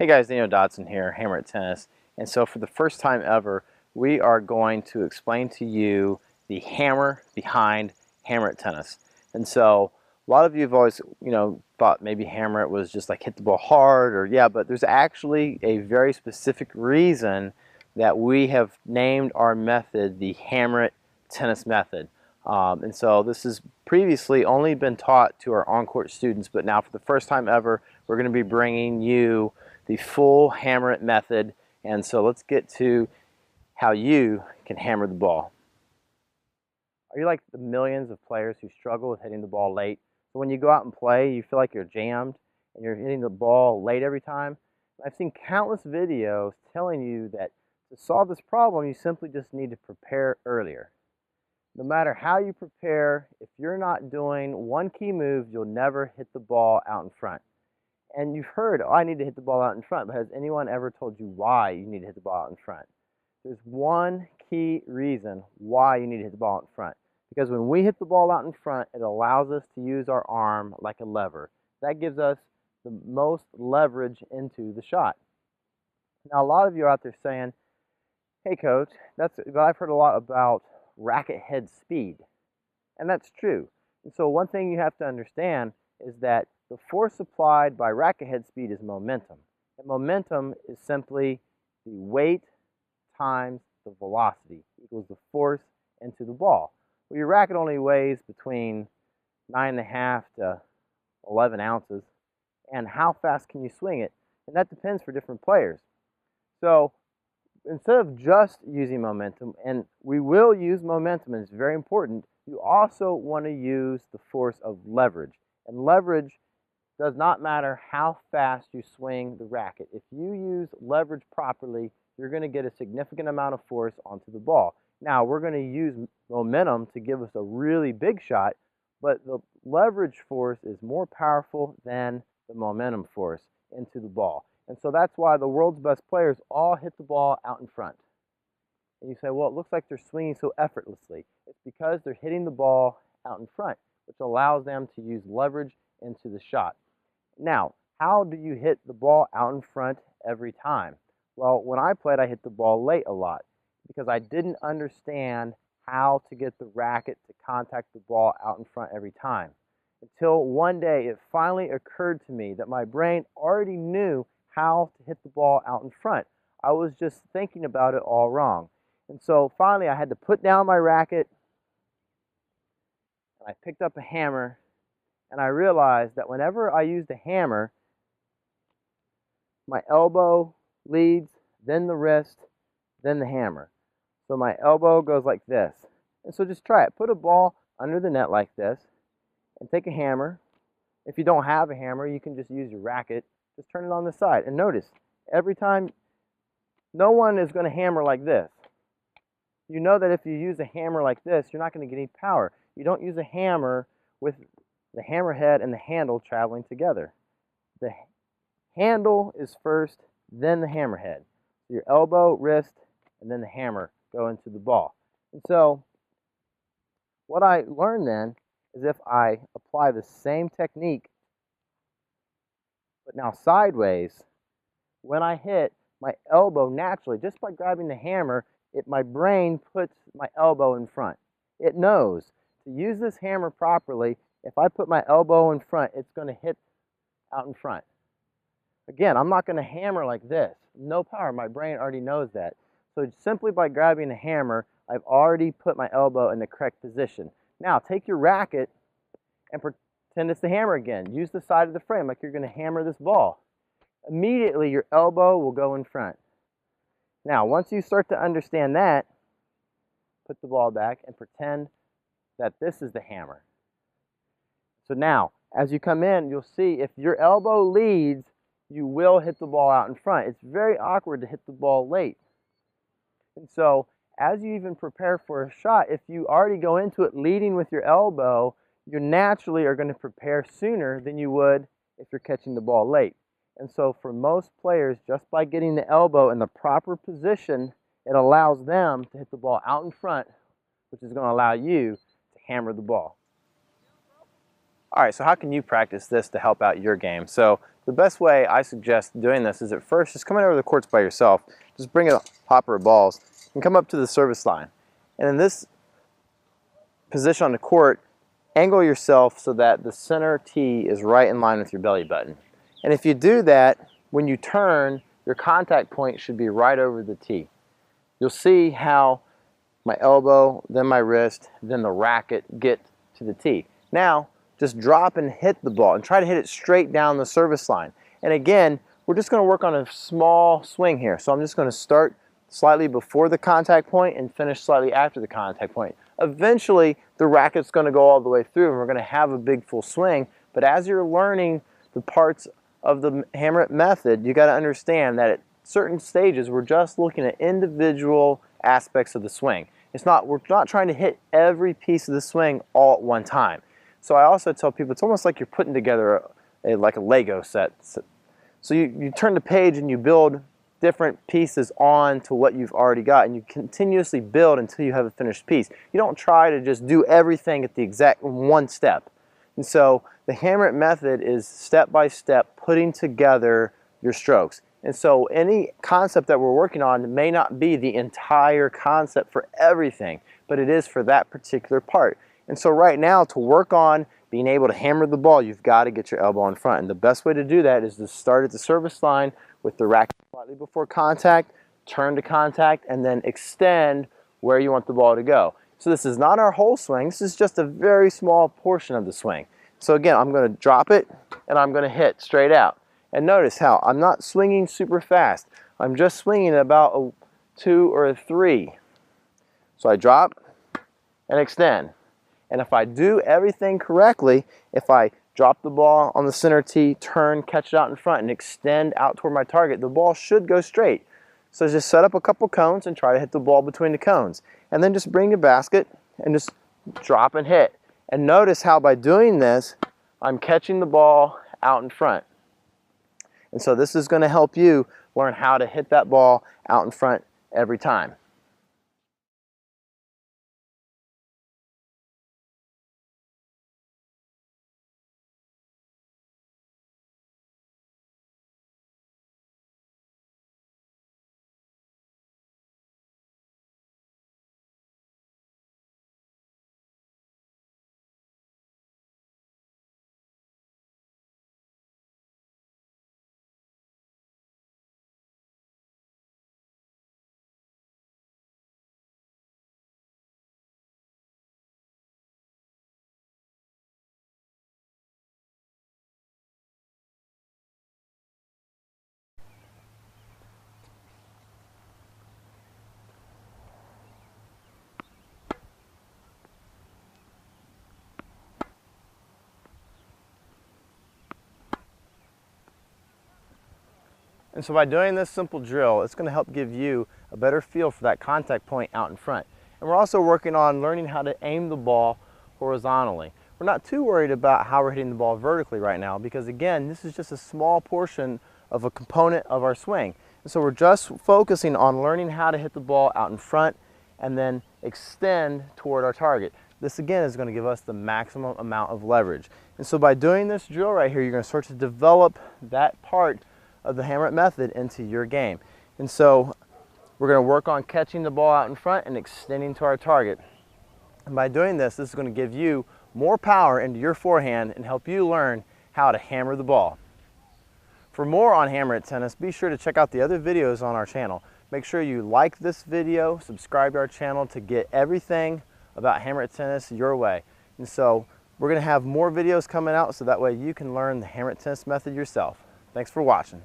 Hey guys, Daniel Dodson here, Hammer It Tennis. And so for the first time ever, we are going to explain to you the hammer behind Hammer It Tennis. And so a lot of you have always, thought maybe Hammer It was just like hit the ball hard or yeah, but there's actually a very specific reason that we have named our method the Hammer It Tennis method. And so this has previously only been taught to our on-court students, but now for the first time ever, we're going to be bringing you the full hammer it method. And so let's get to how you can hammer the ball. Are you like the millions of players who struggle with hitting the ball late? So when you go out and play, you feel like you're jammed and you're hitting the ball late every time? I've seen countless videos telling you that to solve this problem, you simply just need to prepare earlier. No matter how you prepare, if you're not doing one key move, you'll never hit the ball out in front. And you've heard, oh, I need to hit the ball out in front, but has anyone ever told you why you need to hit the ball out in front? There's one key reason why you need to hit the ball out in front. Because when we hit the ball out in front, it allows us to use our arm like a lever. That gives us the most leverage into the shot. Now, a lot of you are out there saying, hey, coach, but I've heard a lot about racket head speed. And that's true. And so one thing you have to understand is that the force applied by racket head speed is momentum. And momentum is simply the weight times the velocity equals the force into the ball. Well, your racket only weighs between 9.5 to 11 ounces. And how fast can you swing it? And that depends for different players. So instead of just using momentum, and we will use momentum, and it's very important, you also want to use the force of leverage. And leverage does not matter how fast you swing the racket. If you use leverage properly, you're going to get a significant amount of force onto the ball. Now, we're going to use momentum to give us a really big shot, but the leverage force is more powerful than the momentum force into the ball. And so that's why the world's best players all hit the ball out in front. And you say, well, it looks like they're swinging so effortlessly. It's because they're hitting the ball out in front, which allows them to use leverage into the shot. Now, how do you hit the ball out in front every time? Well, when I played, I hit the ball late a lot because I didn't understand how to get the racket to contact the ball out in front every time. Until one day, it finally occurred to me that my brain already knew how to hit the ball out in front. I was just thinking about it all wrong. And so finally, I had to put down my racket, and I picked up a hammer, and I realized that whenever I used a hammer, my elbow leads, then the wrist, then the hammer. So my elbow goes like this. And so just try it. Put a ball under the net like this, and take a hammer. If you don't have a hammer, you can just use your racket. Just turn it on the side. And notice, every time, no one is going to hammer like this. You know that if you use a hammer like this, you're not going to get any power. You don't use a hammer with the hammer head and the handle traveling together. The handle is first, then the hammer head. So your elbow, wrist, and then the hammer go into the ball. And so what I learned then is if I apply the same technique, but now sideways, when I hit, my elbow naturally, just by grabbing the hammer, my brain puts my elbow in front. It knows to use this hammer properly, if I put my elbow in front, it's going to hit out in front. Again, I'm not going to hammer like this. No power. My brain already knows that. So simply by grabbing the hammer, I've already put my elbow in the correct position. Now, take your racket and pretend it's the hammer again. Use the side of the frame like you're going to hammer this ball. Immediately, your elbow will go in front. Now, once you start to understand that, put the ball back and pretend that this is the hammer. So now, as you come in, you'll see if your elbow leads, you will hit the ball out in front. It's very awkward to hit the ball late. And so, as you even prepare for a shot, if you already go into it leading with your elbow, you naturally are going to prepare sooner than you would if you're catching the ball late. And so for most players, just by getting the elbow in the proper position, it allows them to hit the ball out in front, which is going to allow you to hammer the ball. All right, so how can you practice this to help out your game? So the best way I suggest doing this is at first just coming over the courts by yourself. Just bring a hopper of balls and come up to the service line. And in this position on the court, angle yourself so that the center tee is right in line with your belly button. And if you do that, when you turn, your contact point should be right over the tee. You'll see how my elbow, then my wrist, then the racket get to the tee. Now, just drop and hit the ball and try to hit it straight down the service line. And again, we're just going to work on a small swing here. So I'm just going to start slightly before the contact point and finish slightly after the contact point. Eventually, the racket's going to go all the way through and we're going to have a big full swing. But as you're learning the parts of the hammer it method, you got to understand that at certain stages, we're just looking at individual aspects of the swing. We're not trying to hit every piece of the swing all at one time. So I also tell people it's almost like you're putting together like a Lego set. So you turn the page and you build different pieces on to what you've already got, and you continuously build until you have a finished piece. You don't try to just do everything at the exact one step. And so the hammer it method is step by step putting together your strokes. And so any concept that we're working on may not be the entire concept for everything, but it is for that particular part. And so right now, to work on being able to hammer the ball, you've got to get your elbow in front. And the best way to do that is to start at the service line with the racket slightly before contact, turn to contact, and then extend where you want the ball to go. So this is not our whole swing. This is just a very small portion of the swing. So again, I'm going to drop it, and I'm going to hit straight out. And notice how I'm not swinging super fast. I'm just swinging about a 2 or a 3. So I drop and extend. And if I do everything correctly, if I drop the ball on the center tee, turn, catch it out in front, and extend out toward my target, the ball should go straight. So just set up a couple cones and try to hit the ball between the cones. And then just bring your basket and just drop and hit. And notice how by doing this, I'm catching the ball out in front. And so this is going to help you learn how to hit that ball out in front every time. And so by doing this simple drill, it's going to help give you a better feel for that contact point out in front. And we're also working on learning how to aim the ball horizontally. We're not too worried about how we're hitting the ball vertically right now because again, this is just a small portion of a component of our swing. And so we're just focusing on learning how to hit the ball out in front and then extend toward our target. This again is going to give us the maximum amount of leverage. And so by doing this drill right here, you're going to start to develop that part of the hammer it method into your game. And so we're going to work on catching the ball out in front and extending to our target. And by doing this, this is going to give you more power into your forehand and help you learn how to hammer the ball. For more on hammer it tennis, be sure to check out the other videos on our channel. Make sure you like this video, subscribe to our channel to get everything about hammer it tennis your way. And so we're going to have more videos coming out so that way you can learn the hammer it tennis method yourself. Thanks for watching.